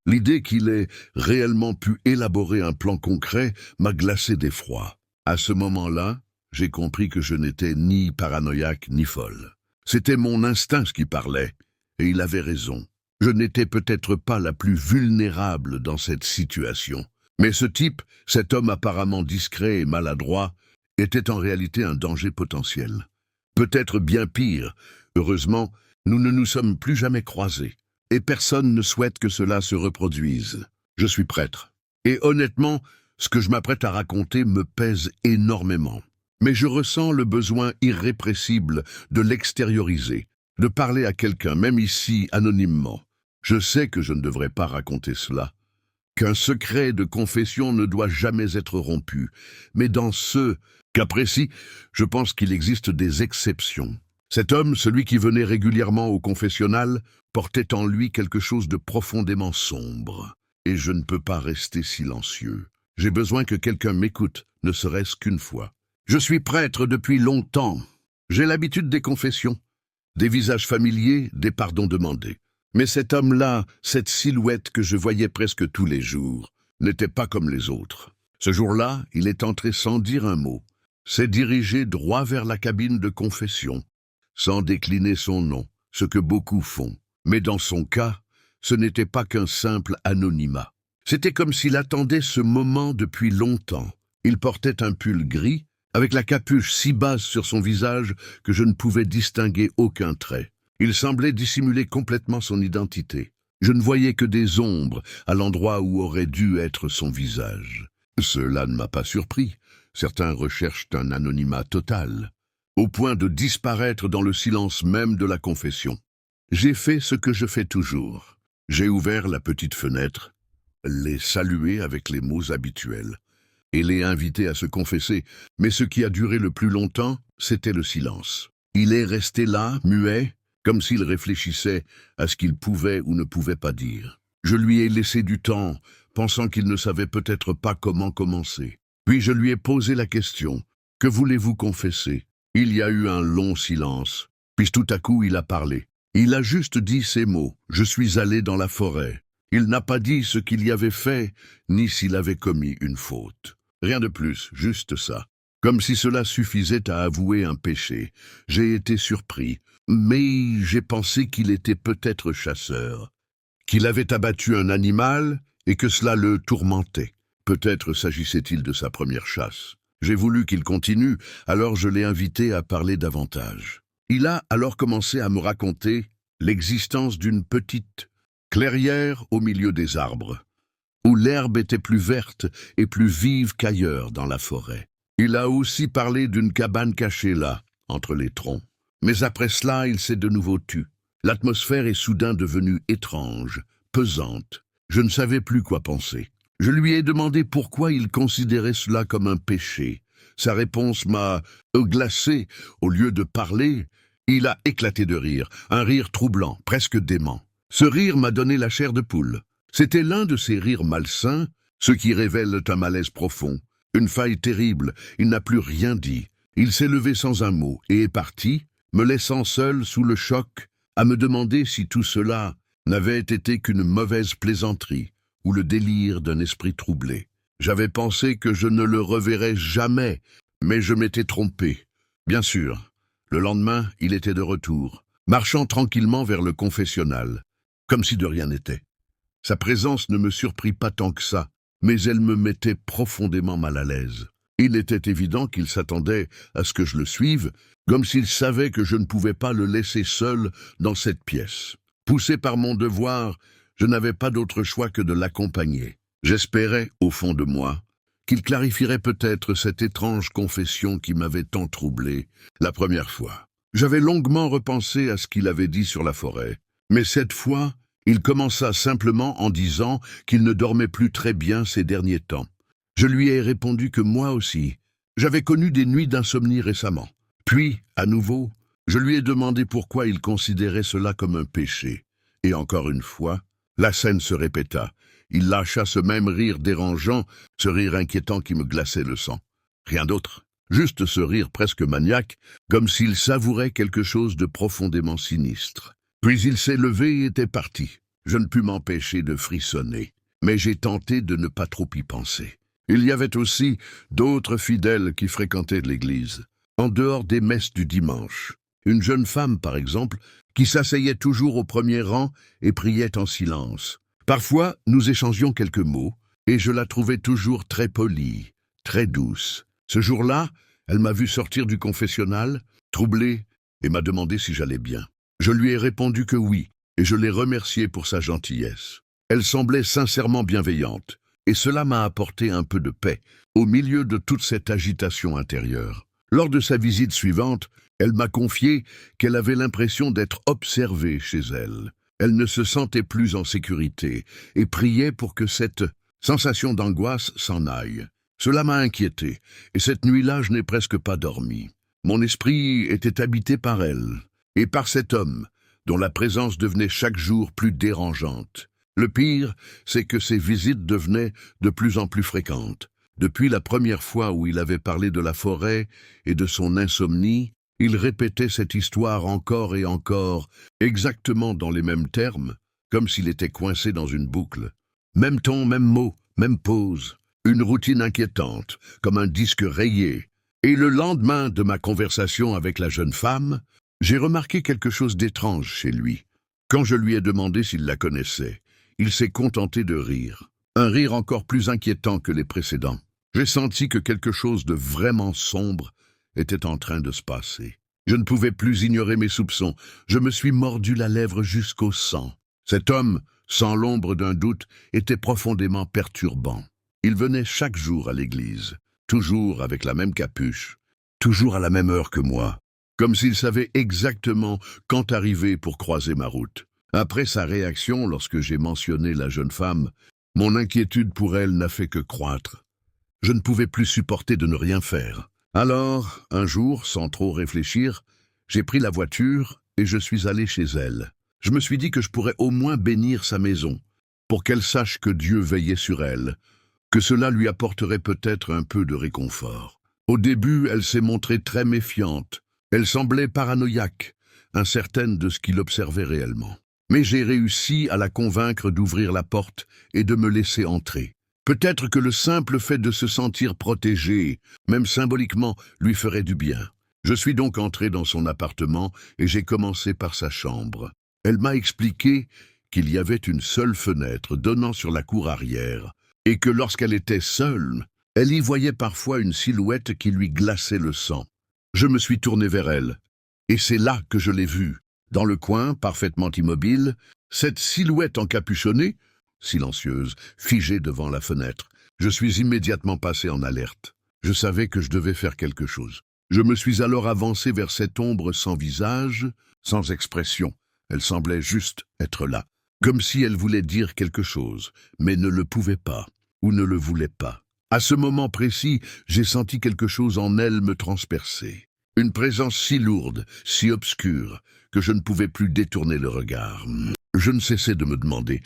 L'idée qu'il ait réellement pu élaborer un plan concret m'a glacé d'effroi. À ce moment-là, j'ai compris que je n'étais ni paranoïaque ni folle. C'était mon instinct qui parlait, et il avait raison. Je n'étais peut-être pas la plus vulnérable dans cette situation. Mais ce type, cet homme apparemment discret et maladroit, était en réalité un danger potentiel. Peut-être bien pire. Heureusement, nous ne nous sommes plus jamais croisés. Et personne ne souhaite que cela se reproduise. Je suis prêtre. Et honnêtement, ce que je m'apprête à raconter me pèse énormément. Mais je ressens le besoin irrépressible de l'extérioriser, de parler à quelqu'un, même ici, anonymement. Je sais que je ne devrais pas raconter cela, qu'un secret de confession ne doit jamais être rompu. Mais dans ce cas précis, je pense qu'il existe des exceptions. Cet homme, celui qui venait régulièrement au confessionnal, portait en lui quelque chose de profondément sombre. Et je ne peux pas rester silencieux. J'ai besoin que quelqu'un m'écoute, ne serait-ce qu'une fois. Je suis prêtre depuis longtemps. J'ai l'habitude des confessions, des visages familiers, des pardons demandés. Mais cet homme-là, cette silhouette que je voyais presque tous les jours, n'était pas comme les autres. Ce jour-là, il est entré sans dire un mot, s'est dirigé droit vers la cabine de confession, sans décliner son nom, ce que beaucoup font. Mais dans son cas, ce n'était pas qu'un simple anonymat. C'était comme s'il attendait ce moment depuis longtemps. Il portait un pull gris, avec la capuche si basse sur son visage que je ne pouvais distinguer aucun trait. Il semblait dissimuler complètement son identité. Je ne voyais que des ombres à l'endroit où aurait dû être son visage. Cela ne m'a pas surpris. Certains recherchent un anonymat total, au point de disparaître dans le silence même de la confession. J'ai fait ce que je fais toujours. J'ai ouvert la petite fenêtre, les salué avec les mots habituels, et les invité à se confesser. Mais ce qui a duré le plus longtemps, c'était le silence. Il est resté là, muet, comme s'il réfléchissait à ce qu'il pouvait ou ne pouvait pas dire. Je lui ai laissé du temps, pensant qu'il ne savait peut-être pas comment commencer. Puis je lui ai posé la question, « Que voulez-vous confesser ?» Il y a eu un long silence, puis tout à coup il a parlé. Il a juste dit ces mots, « Je suis allé dans la forêt ». Il n'a pas dit ce qu'il y avait fait, ni s'il avait commis une faute. Rien de plus, juste ça. Comme si cela suffisait à avouer un péché. J'ai été surpris, mais j'ai pensé qu'il était peut-être chasseur, qu'il avait abattu un animal et que cela le tourmentait. Peut-être s'agissait-il de sa première chasse. J'ai voulu qu'il continue, alors je l'ai invité à parler davantage. Il a alors commencé à me raconter l'existence d'une petite clairière au milieu des arbres, où l'herbe était plus verte et plus vive qu'ailleurs dans la forêt. Il a aussi parlé d'une cabane cachée là, entre les troncs. Mais après cela, il s'est de nouveau tu. L'atmosphère est soudain devenue étrange, pesante. Je ne savais plus quoi penser. Je lui ai demandé pourquoi il considérait cela comme un péché. Sa réponse m'a glacé. Au lieu de parler, il a éclaté de rire, un rire troublant, presque dément. Ce rire m'a donné la chair de poule. C'était l'un de ces rires malsains, ceux qui révèlent un malaise profond, une faille terrible. Il n'a plus rien dit. Il s'est levé sans un mot et est parti, me laissant seul sous le choc, à me demander si tout cela n'avait été qu'une mauvaise plaisanterie ou le délire d'un esprit troublé. J'avais pensé que je ne le reverrais jamais, mais je m'étais trompé. Bien sûr, le lendemain, il était de retour, marchant tranquillement vers le confessionnal, comme si de rien n'était. Sa présence ne me surprit pas tant que ça, mais elle me mettait profondément mal à l'aise. Il était évident qu'il s'attendait à ce que je le suive, comme s'il savait que je ne pouvais pas le laisser seul dans cette pièce. Poussé par mon devoir, je n'avais pas d'autre choix que de l'accompagner. J'espérais, au fond de moi, qu'il clarifierait peut-être cette étrange confession qui m'avait tant troublé la première fois. J'avais longuement repensé à ce qu'il avait dit sur la forêt, mais cette fois, il commença simplement en disant qu'il ne dormait plus très bien ces derniers temps. Je lui ai répondu que moi aussi, j'avais connu des nuits d'insomnie récemment. Puis, à nouveau, je lui ai demandé pourquoi il considérait cela comme un péché. Et encore une fois, la scène se répéta. Il lâcha ce même rire dérangeant, ce rire inquiétant qui me glaçait le sang. Rien d'autre, juste ce rire presque maniaque, comme s'il savourait quelque chose de profondément sinistre. Puis il s'est levé et était parti. Je ne pus m'empêcher de frissonner, mais j'ai tenté de ne pas trop y penser. Il y avait aussi d'autres fidèles qui fréquentaient l'église, en dehors des messes du dimanche. Une jeune femme, par exemple, qui s'asseyait toujours au premier rang et priait en silence. Parfois, nous échangions quelques mots, et je la trouvais toujours très polie, très douce. Ce jour-là, elle m'a vu sortir du confessionnal, troublée, et m'a demandé si j'allais bien. Je lui ai répondu que oui, et je l'ai remerciée pour sa gentillesse. Elle semblait sincèrement bienveillante, et cela m'a apporté un peu de paix, au milieu de toute cette agitation intérieure. Lors de sa visite suivante, elle m'a confié qu'elle avait l'impression d'être observée chez elle. Elle ne se sentait plus en sécurité, et priait pour que cette sensation d'angoisse s'en aille. Cela m'a inquiété, et cette nuit-là je n'ai presque pas dormi. Mon esprit était habité par elle, et par cet homme, dont la présence devenait chaque jour plus dérangeante. Le pire, c'est que ces visites devenaient de plus en plus fréquentes. Depuis la première fois où il avait parlé de la forêt et de son insomnie, il répétait cette histoire encore et encore, exactement dans les mêmes termes, comme s'il était coincé dans une boucle. Même ton, même mot, même pause, une routine inquiétante, comme un disque rayé. Et le lendemain de ma conversation avec la jeune femme, j'ai remarqué quelque chose d'étrange chez lui. Quand je lui ai demandé s'il la connaissait, il s'est contenté de rire. Un rire encore plus inquiétant que les précédents. J'ai senti que quelque chose de vraiment sombre était en train de se passer. Je ne pouvais plus ignorer mes soupçons. Je me suis mordu la lèvre jusqu'au sang. Cet homme, sans l'ombre d'un doute, était profondément perturbant. Il venait chaque jour à l'église, toujours avec la même capuche, toujours à la même heure que moi, comme s'il savait exactement quand arriver pour croiser ma route. Après sa réaction lorsque j'ai mentionné la jeune femme, mon inquiétude pour elle n'a fait que croître. Je ne pouvais plus supporter de ne rien faire. Alors, un jour, sans trop réfléchir, j'ai pris la voiture et je suis allé chez elle. Je me suis dit que je pourrais au moins bénir sa maison, pour qu'elle sache que Dieu veillait sur elle, que cela lui apporterait peut-être un peu de réconfort. Au début, elle s'est montrée très méfiante. Elle semblait paranoïaque, incertaine de ce qu'il observait réellement. Mais j'ai réussi à la convaincre d'ouvrir la porte et de me laisser entrer. Peut-être que le simple fait de se sentir protégée, même symboliquement, lui ferait du bien. Je suis donc entré dans son appartement et j'ai commencé par sa chambre. Elle m'a expliqué qu'il y avait une seule fenêtre donnant sur la cour arrière et que lorsqu'elle était seule, elle y voyait parfois une silhouette qui lui glaçait le sang. Je me suis tourné vers elle et c'est là que je l'ai vue. Dans le coin, parfaitement immobile, cette silhouette encapuchonnée, silencieuse, figée devant la fenêtre. Je suis immédiatement passé en alerte. Je savais que je devais faire quelque chose. Je me suis alors avancé vers cette ombre sans visage, sans expression. Elle semblait juste être là, comme si elle voulait dire quelque chose, mais ne le pouvait pas, ou ne le voulait pas. À ce moment précis, j'ai senti quelque chose en elle me transpercer. Une présence si lourde, si obscure, que je ne pouvais plus détourner le regard. Je ne cessais de me demander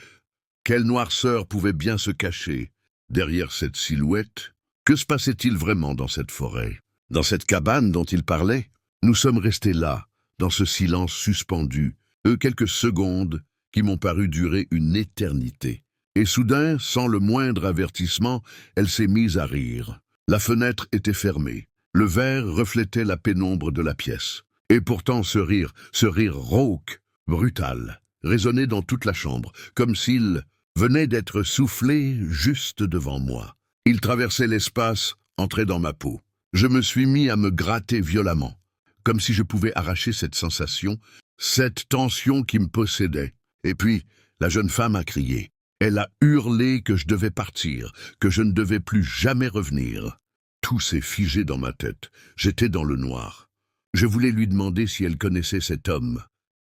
quelle noirceur pouvait bien se cacher derrière cette silhouette. Que se passait-il vraiment dans cette forêt? Dans cette cabane dont il parlait, nous sommes restés là, dans ce silence suspendu, quelques secondes qui m'ont paru durer une éternité. Et soudain, sans le moindre avertissement, elle s'est mise à rire. La fenêtre était fermée. Le verre reflétait la pénombre de la pièce. Et pourtant ce rire rauque, brutal, résonnait dans toute la chambre, comme s'il venait d'être soufflé juste devant moi. Il traversait l'espace, entrait dans ma peau. Je me suis mis à me gratter violemment, comme si je pouvais arracher cette sensation, cette tension qui me possédait. Et puis, la jeune femme a crié. Elle a hurlé que je devais partir, que je ne devais plus jamais revenir. Tout s'est figé dans ma tête. J'étais dans le noir. Je voulais lui demander si elle connaissait cet homme,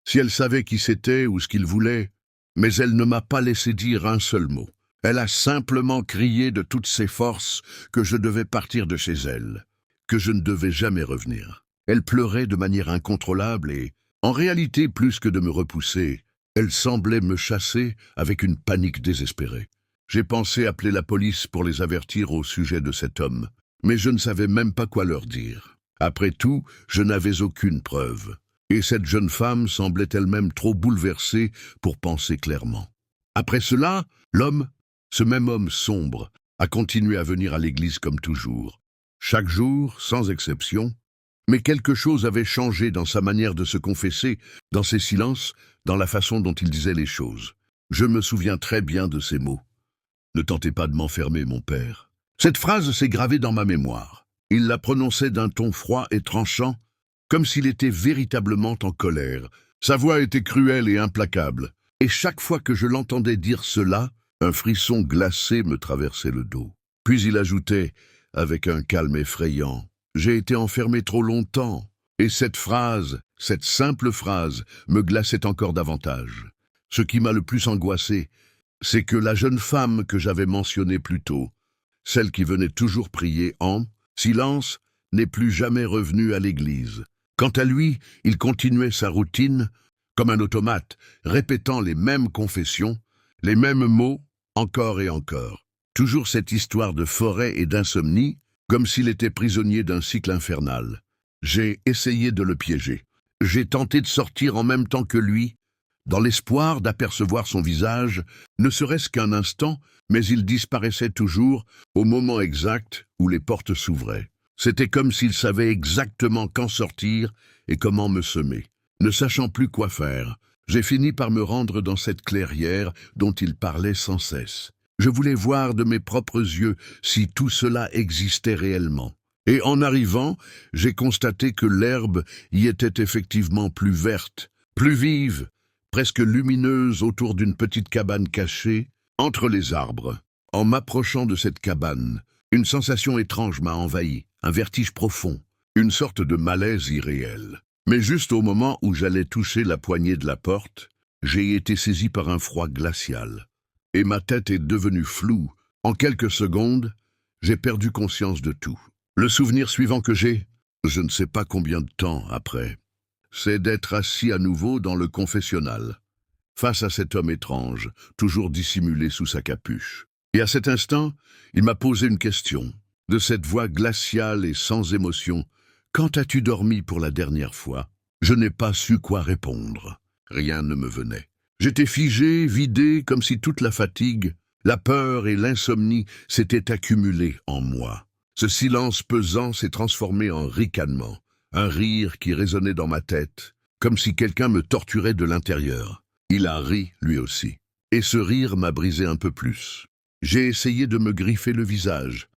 si elle savait qui c'était ou ce qu'il voulait, mais elle ne m'a pas laissé dire un seul mot. Elle a simplement crié de toutes ses forces que je devais partir de chez elle, que je ne devais jamais revenir. Elle pleurait de manière incontrôlable et, en réalité, plus que de me repousser, elle semblait me chasser avec une panique désespérée. J'ai pensé appeler la police pour les avertir au sujet de cet homme, mais je ne savais même pas quoi leur dire. Après tout, je n'avais aucune preuve, et cette jeune femme semblait elle-même trop bouleversée pour penser clairement. Après cela, ce même homme sombre, a continué à venir à l'église comme toujours. Chaque jour, sans exception, mais quelque chose avait changé dans sa manière de se confesser, dans ses silences, dans la façon dont il disait les choses. Je me souviens très bien de ces mots. « Ne tentez pas de m'enfermer, mon père. » Cette phrase s'est gravée dans ma mémoire. Il la prononçait d'un ton froid et tranchant, comme s'il était véritablement en colère. Sa voix était cruelle et implacable, et chaque fois que je l'entendais dire cela, un frisson glacé me traversait le dos. Puis il ajoutait, avec un calme effrayant, « J'ai été enfermé trop longtemps. » Et cette phrase, cette simple phrase, me glaçait encore davantage. Ce qui m'a le plus angoissé, c'est que la jeune femme que j'avais mentionnée plus tôt, celle qui venait toujours prier en silence, n'est plus jamais revenue à l'église. Quant à lui, il continuait sa routine, comme un automate, répétant les mêmes confessions, les mêmes mots, encore et encore. Toujours cette histoire de forêt et d'insomnie, comme s'il était prisonnier d'un cycle infernal. J'ai essayé de le piéger. J'ai tenté de sortir en même temps que lui, dans l'espoir d'apercevoir son visage, ne serait-ce qu'un instant, mais il disparaissait toujours au moment exact où les portes s'ouvraient. C'était comme s'il savait exactement quand sortir et comment me semer. Ne sachant plus quoi faire, j'ai fini par me rendre dans cette clairière dont il parlait sans cesse. Je voulais voir de mes propres yeux si tout cela existait réellement. Et en arrivant, j'ai constaté que l'herbe y était effectivement plus verte, plus vive, presque lumineuse autour d'une petite cabane cachée, entre les arbres. En m'approchant de cette cabane, une sensation étrange m'a envahi, un vertige profond, une sorte de malaise irréel. Mais juste au moment où j'allais toucher la poignée de la porte, j'ai été saisi par un froid glacial. Et ma tête est devenue floue. En quelques secondes, j'ai perdu conscience de tout. Le souvenir suivant que j'ai, je ne sais pas combien de temps après, c'est d'être assis à nouveau dans le confessionnal, face à cet homme étrange, toujours dissimulé sous sa capuche. Et à cet instant, il m'a posé une question, de cette voix glaciale et sans émotion. « Quand as-tu dormi pour la dernière fois ?» Je n'ai pas su quoi répondre. Rien ne me venait. J'étais figé, vidé, comme si toute la fatigue, la peur et l'insomnie s'étaient accumulées en moi. Ce silence pesant s'est transformé en ricanement, un rire qui résonnait dans ma tête, comme si quelqu'un me torturait de l'intérieur. Il a ri, lui aussi. Et ce rire m'a brisé un peu plus. J'ai essayé de me griffer le visage,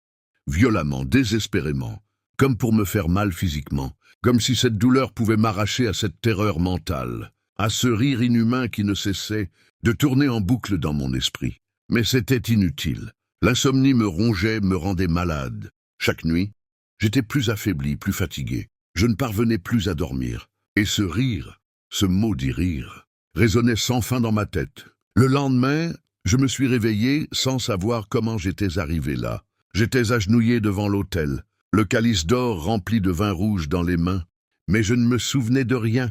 violemment, désespérément, comme pour me faire mal physiquement, comme si cette douleur pouvait m'arracher à cette terreur mentale, à ce rire inhumain qui ne cessait de tourner en boucle dans mon esprit. Mais c'était inutile. L'insomnie me rongeait, me rendait malade. Chaque nuit, j'étais plus affaibli, plus fatigué. Je ne parvenais plus à dormir. Et ce rire, ce maudit rire, résonnait sans fin dans ma tête. Le lendemain, je me suis réveillé sans savoir comment j'étais arrivé là. J'étais agenouillé devant l'autel, le calice d'or rempli de vin rouge dans les mains, mais je ne me souvenais de rien,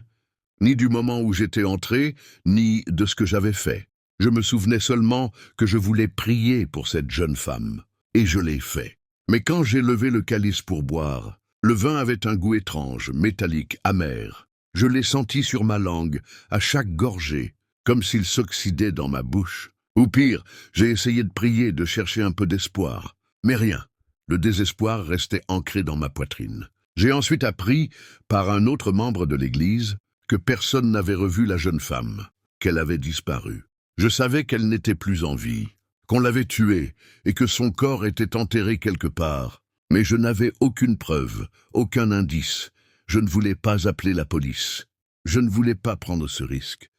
ni du moment où j'étais entré, ni de ce que j'avais fait. Je me souvenais seulement que je voulais prier pour cette jeune femme, et je l'ai fait. Mais quand j'ai levé le calice pour boire, Le vin avait un goût étrange, métallique, amer. Je l'ai senti sur ma langue, à chaque gorgée, comme s'il s'oxydait dans ma bouche. Ou pire, j'ai essayé de prier, de chercher un peu d'espoir. Mais rien. Le désespoir restait ancré dans ma poitrine. J'ai ensuite appris, par un autre membre de l'Église, que personne n'avait revu la jeune femme, qu'elle avait disparu. Je savais qu'elle n'était plus en vie, qu'on l'avait tuée et que son corps était enterré quelque part. Mais je n'avais aucune preuve, aucun indice. Je ne voulais pas appeler la police. Je ne voulais pas prendre ce risque.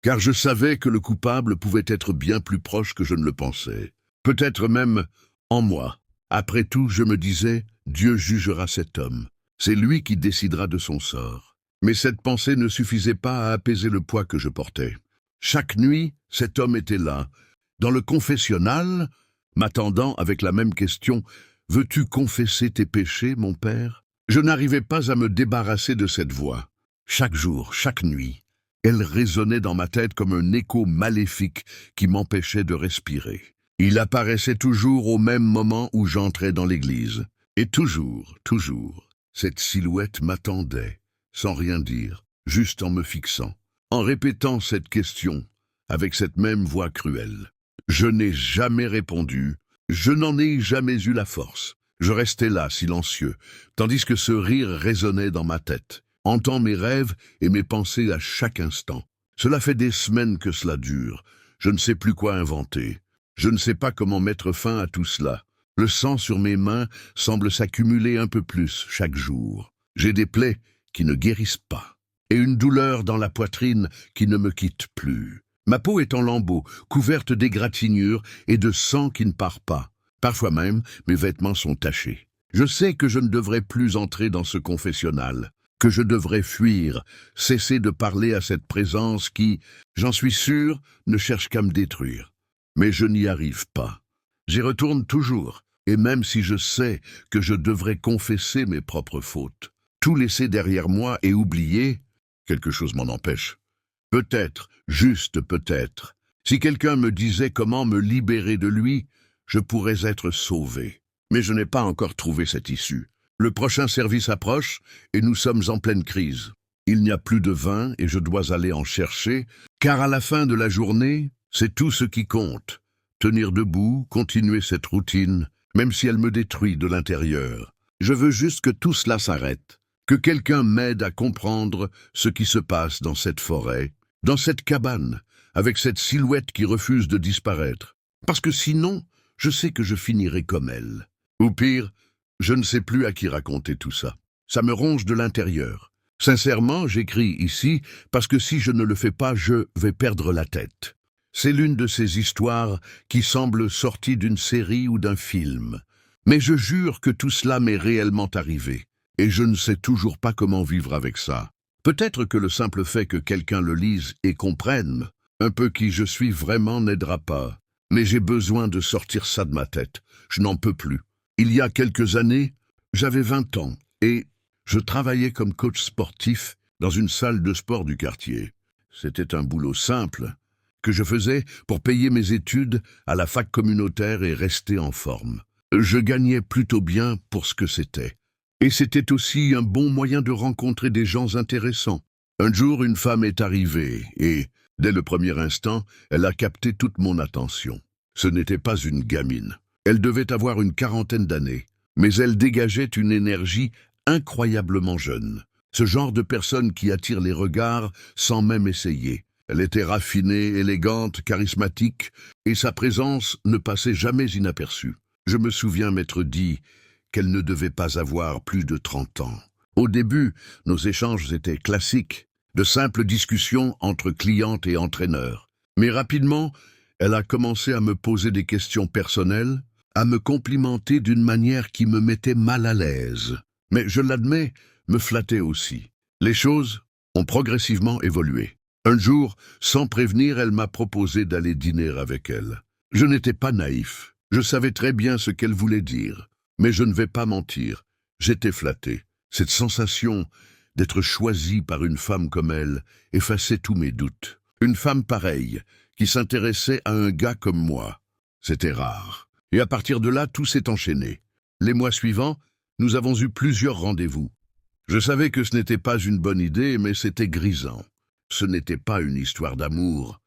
Car je savais que le coupable pouvait être bien plus proche que je ne le pensais. Peut-être même en moi. Après tout, je me disais, Dieu jugera cet homme. C'est lui qui décidera de son sort. Mais cette pensée ne suffisait pas à apaiser le poids que je portais. Chaque nuit, cet homme était là, dans le confessionnal, m'attendant avec la même question. « Veux-tu confesser tes péchés, mon père ?» Je n'arrivais pas à me débarrasser de cette voix. Chaque jour, chaque nuit, elle résonnait dans ma tête comme un écho maléfique qui m'empêchait de respirer. Il apparaissait toujours au même moment où j'entrais dans l'église. Et toujours, cette silhouette m'attendait, sans rien dire, juste en me fixant, en répétant cette question, avec cette même voix cruelle. Je n'ai jamais répondu, je n'en ai jamais eu la force. Je restais là, silencieux, tandis que ce rire résonnait dans ma tête, hantant mes rêves et mes pensées à chaque instant. Cela fait des semaines que cela dure. Je ne sais plus quoi inventer. Je ne sais pas comment mettre fin à tout cela. Le sang sur mes mains semble s'accumuler un peu plus chaque jour. J'ai des plaies qui ne guérissent pas, et une douleur dans la poitrine qui ne me quitte plus. Ma peau est en lambeaux, couverte d'égratignures et de sang qui ne part pas. Parfois même, mes vêtements sont tachés. Je sais que je ne devrais plus entrer dans ce confessionnal, que je devrais fuir, cesser de parler à cette présence qui, j'en suis sûr, ne cherche qu'à me détruire. Mais je n'y arrive pas. J'y retourne toujours, et même si je sais que je devrais confesser mes propres fautes, tout laisser derrière moi et oublier, quelque chose m'en empêche. Peut-être, juste peut-être, si quelqu'un me disait comment me libérer de lui, je pourrais être sauvé. Mais je n'ai pas encore trouvé cette issue. Le prochain service approche et nous sommes en pleine crise. Il n'y a plus de vin et je dois aller en chercher, car à la fin de la journée, c'est tout ce qui compte. Tenir debout, continuer cette routine, même si elle me détruit de l'intérieur. Je veux juste que tout cela s'arrête, que quelqu'un m'aide à comprendre ce qui se passe dans cette forêt, dans cette cabane, avec cette silhouette qui refuse de disparaître. Parce que sinon, je sais que je finirai comme elle. Ou pire, je ne sais plus à qui raconter tout ça. Ça me ronge de l'intérieur. Sincèrement, j'écris ici parce que si je ne le fais pas, je vais perdre la tête. C'est l'une de ces histoires qui semblent sorties d'une série ou d'un film. Mais je jure que tout cela m'est réellement arrivé. Et je ne sais toujours pas comment vivre avec ça. Peut-être que le simple fait que quelqu'un le lise et comprenne un peu qui je suis vraiment n'aidera pas. Mais j'ai besoin de sortir ça de ma tête. Je n'en peux plus. Il y a quelques années, j'avais 20 ans et je travaillais comme coach sportif dans une salle de sport du quartier. C'était un boulot simple que je faisais pour payer mes études à la fac communautaire et rester en forme. Je gagnais plutôt bien pour ce que c'était. Et c'était aussi un bon moyen de rencontrer des gens intéressants. Un jour, une femme est arrivée et, dès le premier instant, elle a capté toute mon attention. Ce n'était pas une gamine. Elle devait avoir une quarantaine d'années, mais elle dégageait une énergie incroyablement jeune. Ce genre de personne qui attire les regards sans même essayer. Elle était raffinée, élégante, charismatique, et sa présence ne passait jamais inaperçue. Je me souviens m'être dit qu'elle ne devait pas avoir plus de 30 ans. Au début, nos échanges étaient classiques, de simples discussions entre clientes et entraîneurs. Mais rapidement, elle a commencé à me poser des questions personnelles, à me complimenter d'une manière qui me mettait mal à l'aise. Mais je l'admets, me flattait aussi. Les choses ont progressivement évolué. Un jour, sans prévenir, elle m'a proposé d'aller dîner avec elle. Je n'étais pas naïf. Je savais très bien ce qu'elle voulait dire. Mais je ne vais pas mentir. J'étais flatté. Cette sensation d'être choisi par une femme comme elle effaçait tous mes doutes. Une femme pareille, qui s'intéressait à un gars comme moi. C'était rare. Et à partir de là, tout s'est enchaîné. Les mois suivants, Nous avons eu plusieurs rendez-vous. Je savais que ce n'était pas une bonne idée, mais c'était grisant. Ce n'était pas une histoire d'amour,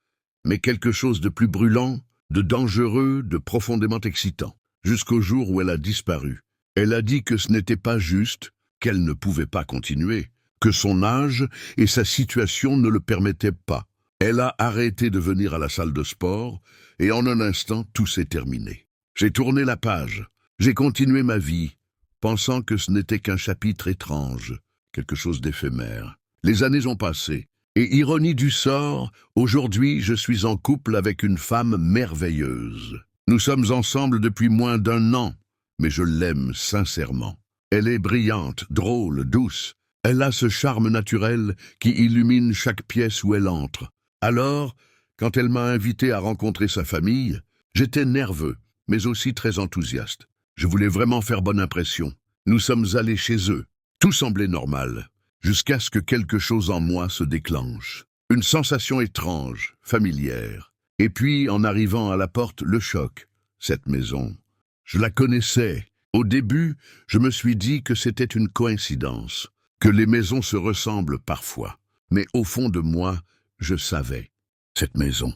mais quelque chose de plus brûlant, de dangereux, de profondément excitant. Jusqu'au jour où elle a disparu. Elle a dit que ce n'était pas juste, qu'elle ne pouvait pas continuer, que son âge et sa situation ne le permettaient pas. Elle a arrêté de venir à la salle de sport, et en un instant, tout s'est terminé. J'ai tourné la page, j'ai continué ma vie, pensant que ce n'était qu'un chapitre étrange, quelque chose d'éphémère. Les années ont passé, et ironie du sort, aujourd'hui je suis en couple avec une femme merveilleuse. Nous sommes ensemble depuis moins d'1 an, mais je l'aime sincèrement. Elle est brillante, drôle, douce. Elle a ce charme naturel qui illumine chaque pièce où elle entre. Alors, quand elle m'a invité à rencontrer sa famille, j'étais nerveux, mais aussi très enthousiaste. Je voulais vraiment faire bonne impression. Nous sommes allés chez eux. Tout semblait normal, jusqu'à ce que quelque chose en moi se déclenche. Une sensation étrange, familière. Et puis, en arrivant à la porte, le choc. Cette maison, je la connaissais. Au début, je me suis dit que c'était une coïncidence, que les maisons se ressemblent parfois. Mais au fond de moi, je savais. Cette maison,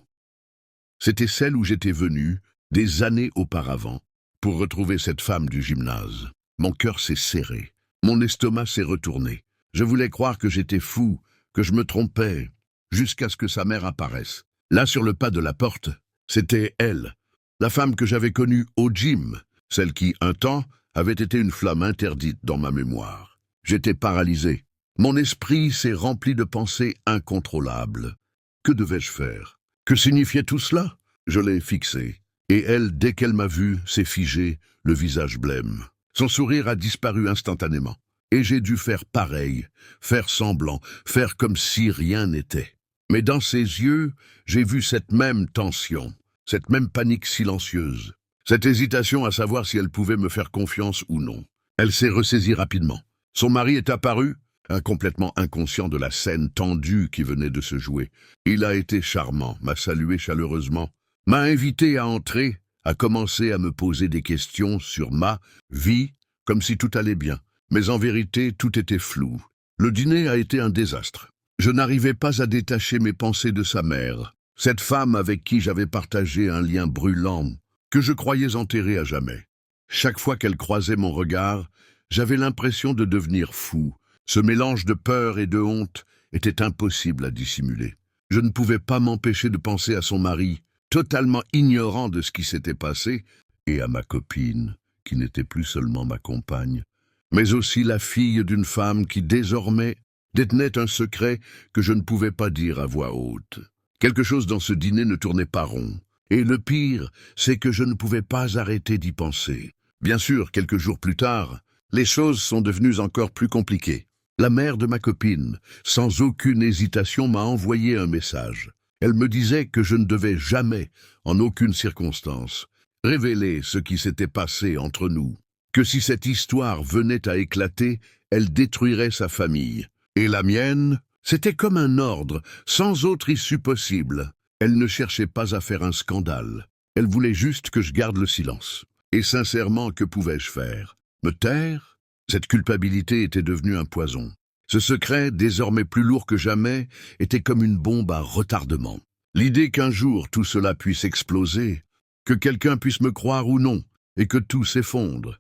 c'était celle où j'étais venu, des années auparavant, pour retrouver cette femme du gymnase. Mon cœur s'est serré, mon estomac s'est retourné. Je voulais croire que j'étais fou, que je me trompais, jusqu'à ce que sa mère apparaisse. Là, sur le pas de la porte, c'était elle, la femme que j'avais connue au gym, celle qui, un temps, avait été une flamme interdite dans ma mémoire. J'étais paralysé. Mon esprit s'est rempli de pensées incontrôlables. Que devais-je faire? Que signifiait tout cela? Je l'ai fixée. Et elle, dès qu'elle m'a vu, s'est figée, le visage blême. Son sourire a disparu instantanément. Et j'ai dû faire pareil, faire semblant, faire comme si rien n'était. Mais dans ses yeux, j'ai vu cette même tension, cette même panique silencieuse, cette hésitation à savoir si elle pouvait me faire confiance ou non. Elle s'est ressaisie rapidement. Son mari est apparu, complètement inconscient de la scène tendue qui venait de se jouer. Il a été charmant, m'a salué chaleureusement, m'a invité à entrer, a commencé à me poser des questions sur ma vie, comme si tout allait bien. Mais en vérité, tout était flou. Le dîner a été un désastre. Je n'arrivais pas à détacher mes pensées de sa mère, cette femme avec qui j'avais partagé un lien brûlant, que je croyais enterré à jamais. Chaque fois qu'elle croisait mon regard, j'avais l'impression de devenir fou. Ce mélange de peur et de honte était impossible à dissimuler. Je ne pouvais pas m'empêcher de penser à son mari, totalement ignorant de ce qui s'était passé, et à ma copine, qui n'était plus seulement ma compagne, mais aussi la fille d'une femme qui désormais détenait un secret que je ne pouvais pas dire à voix haute. Quelque chose dans ce dîner ne tournait pas rond, et le pire, c'est que je ne pouvais pas arrêter d'y penser. Bien sûr, quelques jours plus tard, les choses sont devenues encore plus compliquées. La mère de ma copine, sans aucune hésitation, m'a envoyé un message. Elle me disait que je ne devais jamais, en aucune circonstance, révéler ce qui s'était passé entre nous, que si cette histoire venait à éclater, elle détruirait sa famille. Et la mienne, c'était comme un ordre, sans autre issue possible. Elle ne cherchait pas à faire un scandale. Elle voulait juste que je garde le silence. Et sincèrement, que pouvais-je faire? Me taire? Cette culpabilité était devenue un poison. Ce secret, désormais plus lourd que jamais, était comme une bombe à retardement. L'idée qu'un jour tout cela puisse exploser, que quelqu'un puisse me croire ou non, et que tout s'effondre,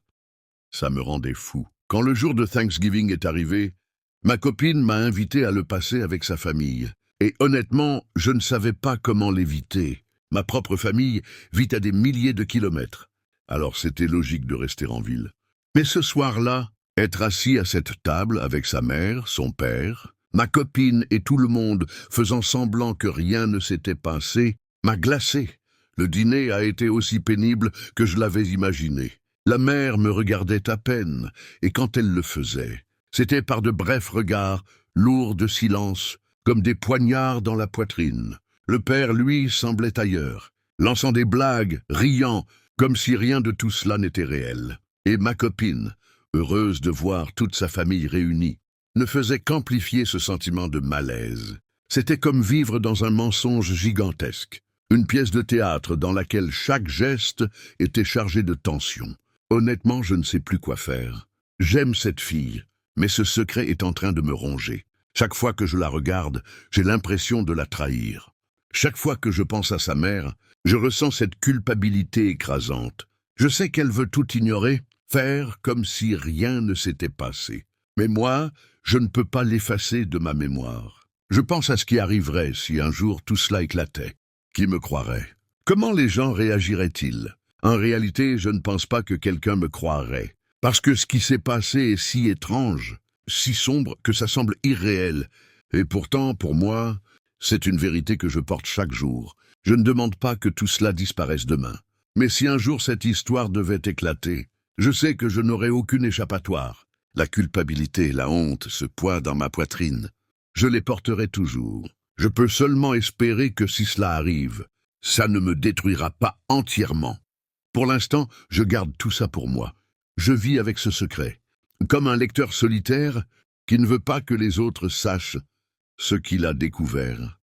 ça me rendait fou. Quand le jour de Thanksgiving est arrivé, ma copine m'a invité à le passer avec sa famille. Et honnêtement, je ne savais pas comment l'éviter. Ma propre famille vit à des milliers de kilomètres. Alors c'était logique de rester en ville. Mais ce soir-là, être assis à cette table avec sa mère, son père, ma copine et tout le monde faisant semblant que rien ne s'était passé, m'a glacé. Le dîner a été aussi pénible que je l'avais imaginé. La mère me regardait à peine, et quand elle le faisait, c'était par de brefs regards, lourds de silence, comme des poignards dans la poitrine. Le père, lui, semblait ailleurs, lançant des blagues, riant, comme si rien de tout cela n'était réel. Et ma copine, heureuse de voir toute sa famille réunie, ne faisait qu'amplifier ce sentiment de malaise. C'était comme vivre dans un mensonge gigantesque, une pièce de théâtre dans laquelle chaque geste était chargé de tension. Honnêtement, je ne sais plus quoi faire. J'aime cette fille, mais ce secret est en train de me ronger. Chaque fois que je la regarde, j'ai l'impression de la trahir. Chaque fois que je pense à sa mère, je ressens cette culpabilité écrasante. Je sais qu'elle veut tout ignorer, faire comme si rien ne s'était passé. Mais moi, je ne peux pas l'effacer de ma mémoire. Je pense à ce qui arriverait si un jour tout cela éclatait. Qui me croirait? Comment les gens réagiraient-ils? En réalité, je ne pense pas que quelqu'un me croirait. Parce que ce qui s'est passé est si étrange, si sombre que ça semble irréel. Et pourtant, pour moi, c'est une vérité que je porte chaque jour. Je ne demande pas que tout cela disparaisse demain. Mais si un jour cette histoire devait éclater, je sais que je n'aurai aucune échappatoire. La culpabilité, la honte, ce poids dans ma poitrine, je les porterai toujours. Je peux seulement espérer que si cela arrive, ça ne me détruira pas entièrement. Pour l'instant, je garde tout ça pour moi. Je vis avec ce secret, comme un lecteur solitaire qui ne veut pas que les autres sachent ce qu'il a découvert.